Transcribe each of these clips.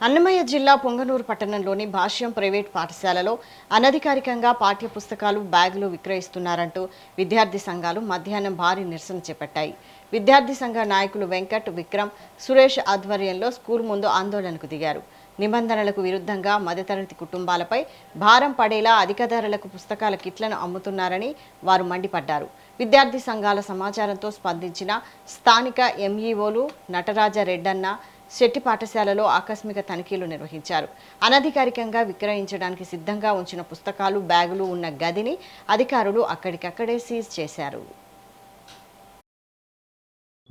అన్నమయ్య జిల్లా పొంగనూరు పట్టణంలోని భాష్యం ప్రైవేట్ పాఠశాలలో అనధికారికంగా పాఠ్య పుస్తకాలు బ్యాగులు విక్రయిస్తున్నారంటూ విద్యార్థి సంఘాలు మధ్యాహ్నం భారీ నిరసన చేపట్టాయి. విద్యార్థి సంఘ నాయకులు వెంకట్, విక్రమ్, సురేష్ ఆధ్వర్యంలో స్కూల్ ముందు ఆందోళనకు దిగారు. నిబంధనలకు విరుద్ధంగా మధ్యతరగతి కుటుంబాలపై భారం పడేలా అధిక ధరలకు పుస్తకాల కిట్లను అమ్ముతున్నారని వారు మండిపడ్డారు. విద్యార్థి సంఘాల సమాచారంతో స్పందించిన స్థానిక ఎంఈఓలు నటరాజ రెడ్డన్న శెట్టి పాఠశాలలో ఆకస్మిక తనిఖీలు నిర్వహించారు. అనధికారికంగా విక్రయించడానికి సిద్ధంగా ఉంచిన పుస్తకాలు, బ్యాగులు ఉన్న గదిని అధికారులు అక్కడికక్కడే సీజ్ చేశారు.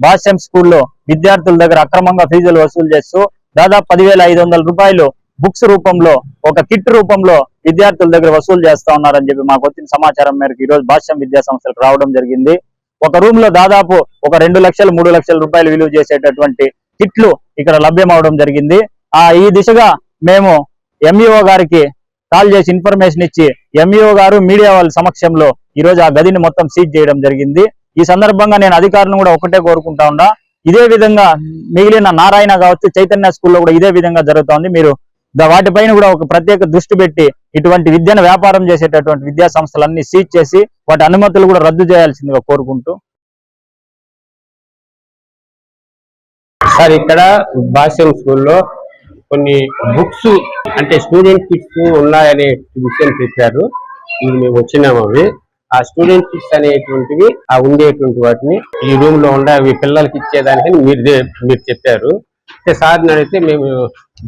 భాష్యం స్కూల్లో విద్యార్థుల దగ్గర అక్రమంగా ఫీజులు వసూలు చేస్తూ దాదాపు 10,500 రూపాయలు బుక్స్ రూపంలో ఒక కిట్ రూపంలో విద్యార్థుల దగ్గర వసూలు చేస్తా ఉన్నారని చెప్పి మాకు వచ్చిన సమాచారం మేరకు ఈ రోజు భాష్యం విద్యా సంస్థలకు రావడం జరిగింది. ఒక రూమ్ లో దాదాపు ఒక 2 లక్షలు 3 లక్షల రూపాయలు విలువ చేసేటటువంటి కిట్లు ఇక్కడ లభ్యమవడం జరిగింది. ఈ దిశగా మేము ఎంఈఓ గారికి కాల్ చేసి ఇన్ఫర్మేషన్ ఇచ్చి ఎంఈఓ గారు మీడియా వాళ్ళ సమక్షంలో ఈ రోజు ఆ గదిని మొత్తం సీజ్ చేయడం జరిగింది. ఈ సందర్భంగా నేను అధికారులను కూడా ఒకటే కోరుకుంటా ఉన్నా, ఇదే విధంగా మిగిలిన నారాయణ కావచ్చు, చైతన్య స్కూల్లో కూడా ఇదే విధంగా జరుగుతోంది. మీరు వాటిపైన కూడా ఒక ప్రత్యేక దృష్టి పెట్టి ఇటువంటి విద్యను వ్యాపారం చేసేటటువంటి విద్యా సంస్థలన్నీ సీజ్ చేసి వాటి అనుమతులు కూడా రద్దు చేయాల్సిందిగా కోరుకుంటూ. సార్, ఇక్కడ భాష్యం స్కూల్లో కొన్ని బుక్స్ అంటే స్టూడెంట్ కిట్స్ ఉన్నాయనే విషయం చెప్పారు. ఇది మేము వచ్చినాము. అవి ఆ స్టూడెంట్ కిట్స్ అనేటువంటివి ఉండేటువంటి వాటిని ఈ రూమ్ లో ఉండే అవి పిల్లలకి ఇచ్చేదానికి మీరు చెప్పారు. సార్ని అడిగితే మేము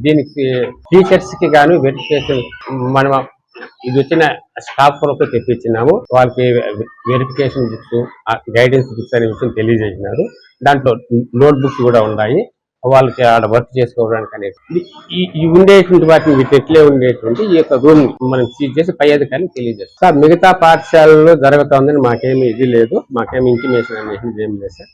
దీనికి టీచర్స్ కి గాను వెరిఫికేషన్ మనం ఇది వచ్చిన స్టాఫ్ కొరకు తెప్పించినాము. వాళ్ళకి వెరిఫికేషన్ బుక్స్, గైడెన్స్ బుక్స్ అనే విషయం తెలియజేసినారు. దాంట్లో నోట్ బుక్స్ కూడా ఉన్నాయి. వాళ్ళకి ఆడ వర్క్ చేసుకోవడానికి అనేది ఈ ఉండేటువంటి వాటిని వీటిలో ఉండేటువంటి ఈ యొక్క రూమ్ మనం సీజ్ చేసి పై అధికారిని తెలియజేస్తాం. సార్, మిగతా పాఠశాలలో జరుగుతుందని మాకేమీ ఇది లేదు, మాకేమి ఇంటిమేషన్ అనేది ఏమి లేదు సార్.